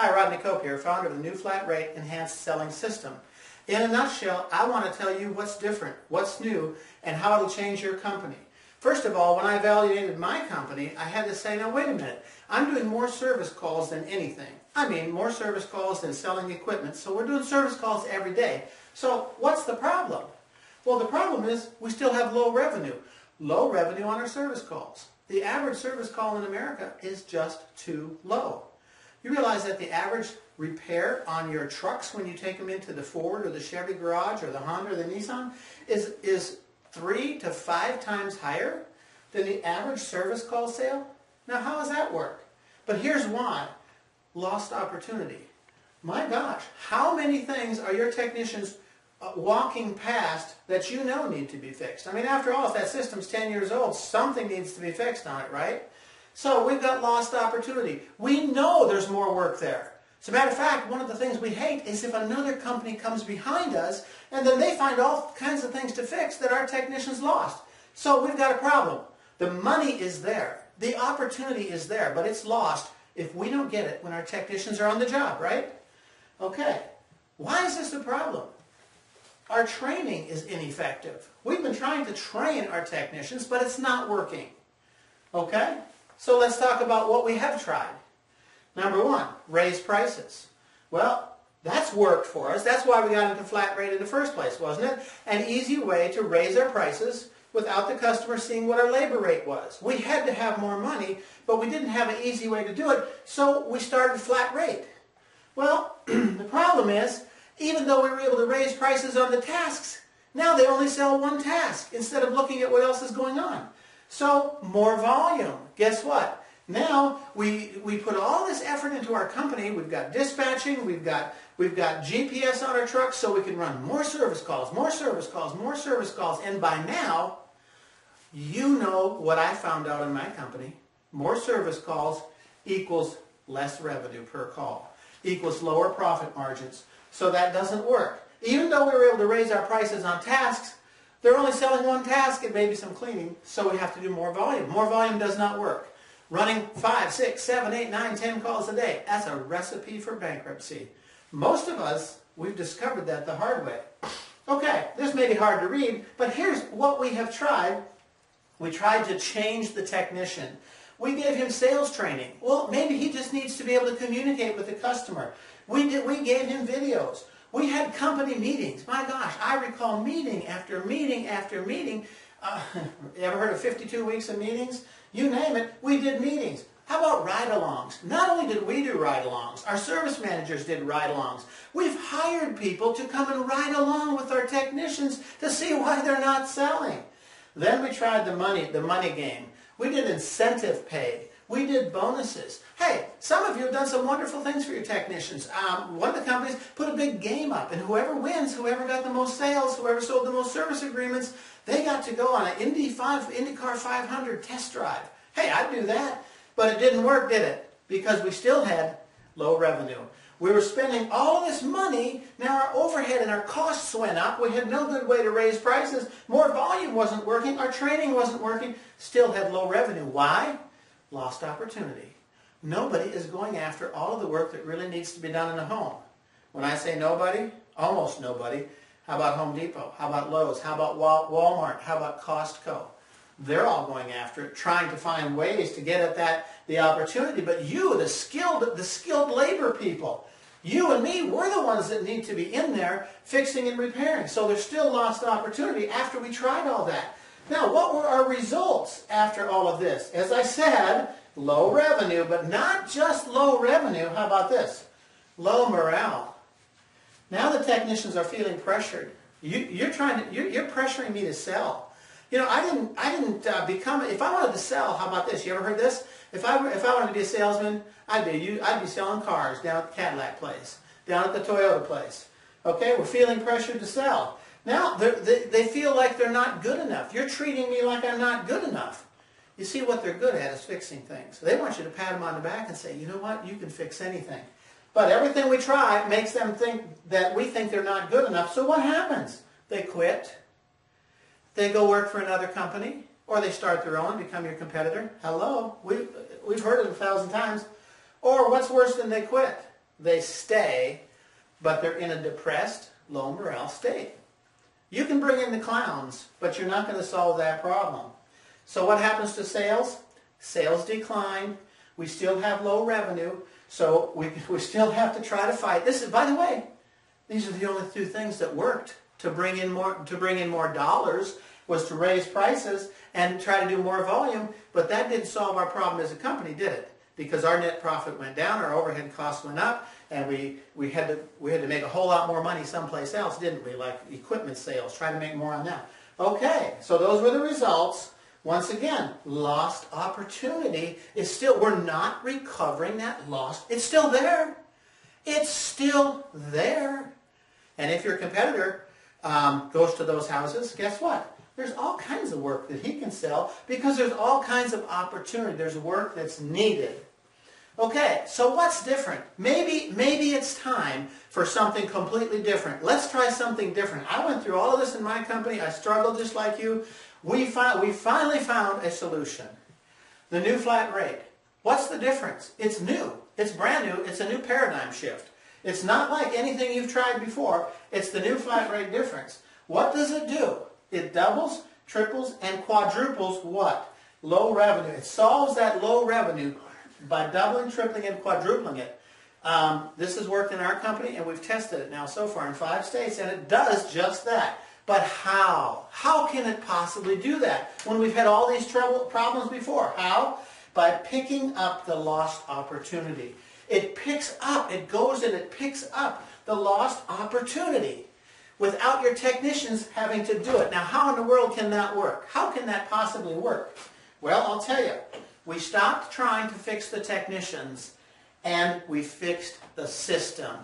Hi, Rodney Cope here, founder of the new flat rate enhanced selling system. In a nutshell, I want to tell you what's different, what's new, and how it'll change your company. First of all, when I evaluated my company, I had to say, now wait a minute, I'm doing more service calls than anything. I mean, more service calls than selling equipment, so we're doing service calls every day. So what's the problem? Well, the problem is we still have low revenue. Low revenue on our service calls. The average service call in America is just too low. You realize that the average repair on your trucks when you take them into the Ford or the Chevy garage or the Honda or the Nissan is 3 to 5 times higher than the average service call sale? Now how does that work? But here's why. Lost opportunity. My gosh, how many things are your technicians walking past that you know need to be fixed? I mean, after all, if that system's 10 years old, something needs to be fixed on it, right? So we've got lost opportunity. We know there's more work there. As a matter of fact, one of the things we hate is if another company comes behind us and then they find all kinds of things to fix that our technicians lost. So we've got a problem. The money is there. The opportunity is there, but it's lost if we don't get it when our technicians are on the job, right? Okay. Why is this a problem? Our training is ineffective. We've been trying to train our technicians, but it's not working. Okay? So let's talk about what we have tried. Number one, raise prices. Well, that's worked for us. That's why we got into flat rate in the first place, wasn't it? An easy way to raise our prices without the customer seeing what our labor rate was. We had to have more money, but we didn't have an easy way to do it, so we started flat rate. Well, the problem is, even though we were able to raise prices on the tasks, now they only sell one task instead of looking at what else is going on. So, more volume. Guess what? Now, we put all this effort into our company. We've got dispatching, we've got GPS on our trucks so we can run more service calls, more service calls, more service calls. And by now, you know what I found out in my company. More service calls equals less revenue per call, equals lower profit margins. So that doesn't work. Even though we were able to raise our prices on tasks, they're only selling one task and maybe some cleaning, so we have to do more volume. More volume does not work. Running 5, 6, 7, 8, 9, 10 calls a day, that's a recipe for bankruptcy. Most of us, we've discovered that the hard way. Okay, this may be hard to read, but here's what we have tried. We tried to change the technician. We gave him sales training. Well, maybe he just needs to be able to communicate with the customer. We gave him videos. We had company meetings. My gosh, I recall meeting after meeting after meeting. You ever heard of 52 weeks of meetings? You name it, we did meetings. How about ride-alongs? Not only did we do ride-alongs, our service managers did ride-alongs. We've hired people to come and ride along with our technicians to see why they're not selling. Then we tried the money game. We did incentive pay. We did bonuses. Hey, some of you have done some wonderful things for your technicians. One of the companies put a big game up, and whoever wins, whoever got the most sales, whoever sold the most service agreements, they got to go on an IndyCar 500 test drive. Hey, I'd do that. But it didn't work, did it? Because we still had low revenue. We were spending all this money. Now our overhead and our costs went up. We had no good way to raise prices. More volume wasn't working. Our training wasn't working. Still had low revenue. Why? Lost opportunity. Nobody is going after all of the work that really needs to be done in the home. When I say nobody, almost nobody. How about Home Depot? How about Lowe's? How about Walmart? How about Costco? They're all going after it, trying to find ways to get at the opportunity. But you, the skilled labor people, you and me, we're the ones that need to be in there fixing and repairing. So there's still lost opportunity after we tried all that. Now, what were our results after all of this? As I said, low revenue, but not just low revenue. How about this? Low morale. Now the technicians are feeling pressured. You're pressuring me to sell. You know, I didn't become. If I wanted to sell, how about this? You ever heard this? If I wanted to be a salesman, I'd be selling cars down at the Cadillac place, down at the Toyota place. Okay, we're feeling pressured to sell. Now they feel like they're not good enough. You're treating me like I'm not good enough. You see, what they're good at is fixing things. They want you to pat them on the back and say, you know what, you can fix anything. But everything we try makes them think that we think they're not good enough. So what happens? They quit. They go work for another company, or they start their own, become your competitor. Hello, we've heard it 1,000 times. Or what's worse than they quit? they stay, but they're in a depressed, low morale state. You can bring in the clowns, but you're not going to solve that problem. So what happens to sales? Sales decline. We still have low revenue, so we still have to try to fight. This is, by the way, these are the only two things that worked to bring in more dollars, was to raise prices and try to do more volume, but that didn't solve our problem as a company, did it? Because our net profit went down, our overhead costs went up, and we had to make a whole lot more money someplace else, didn't we? Like equipment sales, try to make more on that. Okay, so those were the results. Once again, lost opportunity is still, we're not recovering that lost, it's still there. It's still there. And if your competitor goes to those houses, guess what? There's all kinds of work that he can sell because there's all kinds of opportunity. There's work that's needed. Okay, so what's different? Maybe it's time for something completely different. Let's try something different. I went through all of this in my company. I struggled just like you. We finally found a solution. The new flat rate. What's the difference? It's new. It's brand new. It's a new paradigm shift. It's not like anything you've tried before. It's the new flat rate difference. What does it do? It doubles, triples, and quadruples what? Low revenue. It solves that low revenue by doubling, tripling, and quadrupling it. This has worked in our company, and we've tested it now so far in 5 states, and it does just that. But how? How can it possibly do that when we've had all these problems before? How? By picking up the lost opportunity. It picks up, it goes and it picks up the lost opportunity without your technicians having to do it. Now, how in the world can that work? How can that possibly work? Well, I'll tell you. We stopped trying to fix the technicians and we fixed the system.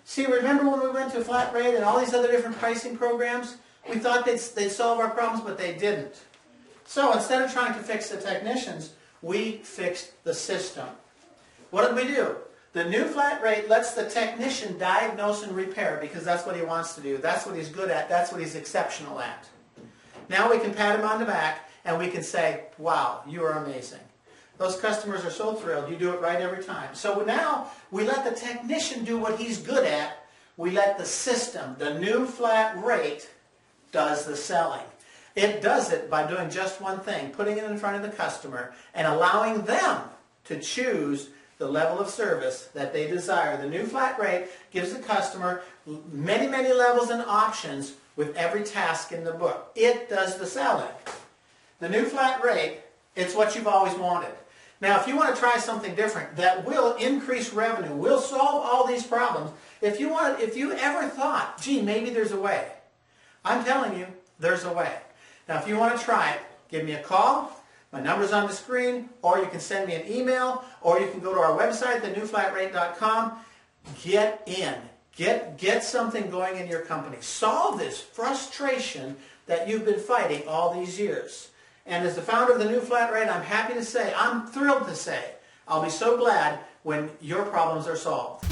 See, remember when we went to flat rate and all these other different pricing programs? We thought they'd solve our problems, but they didn't. So instead of trying to fix the technicians, we fixed the system. What did we do? The new flat rate lets the technician diagnose and repair because that's what he wants to do. That's what he's good at. That's what he's exceptional at. Now we can pat him on the back and we can say, wow, you are amazing. Those customers are so thrilled. You do it right every time. So now we let the technician do what he's good at. We let the system, the new flat rate, does the selling. It does it by doing just one thing, putting it in front of the customer and allowing them to choose the level of service that they desire. The new flat rate gives the customer many, many levels and options with every task in the book. It does the selling. The new flat rate, it's what you've always wanted. Now, if you want to try something different that will increase revenue, will solve all these problems, if you ever thought, gee, maybe there's a way, I'm telling you, there's a way. Now, if you want to try it, give me a call. My number's on the screen, or you can send me an email, or you can go to our website, thenewflatrate.com. Get in. Get something going in your company. Solve this frustration that you've been fighting all these years. And as the founder of the New Flat Rate, I'm happy to say, I'm thrilled to say, I'll be so glad when your problems are solved.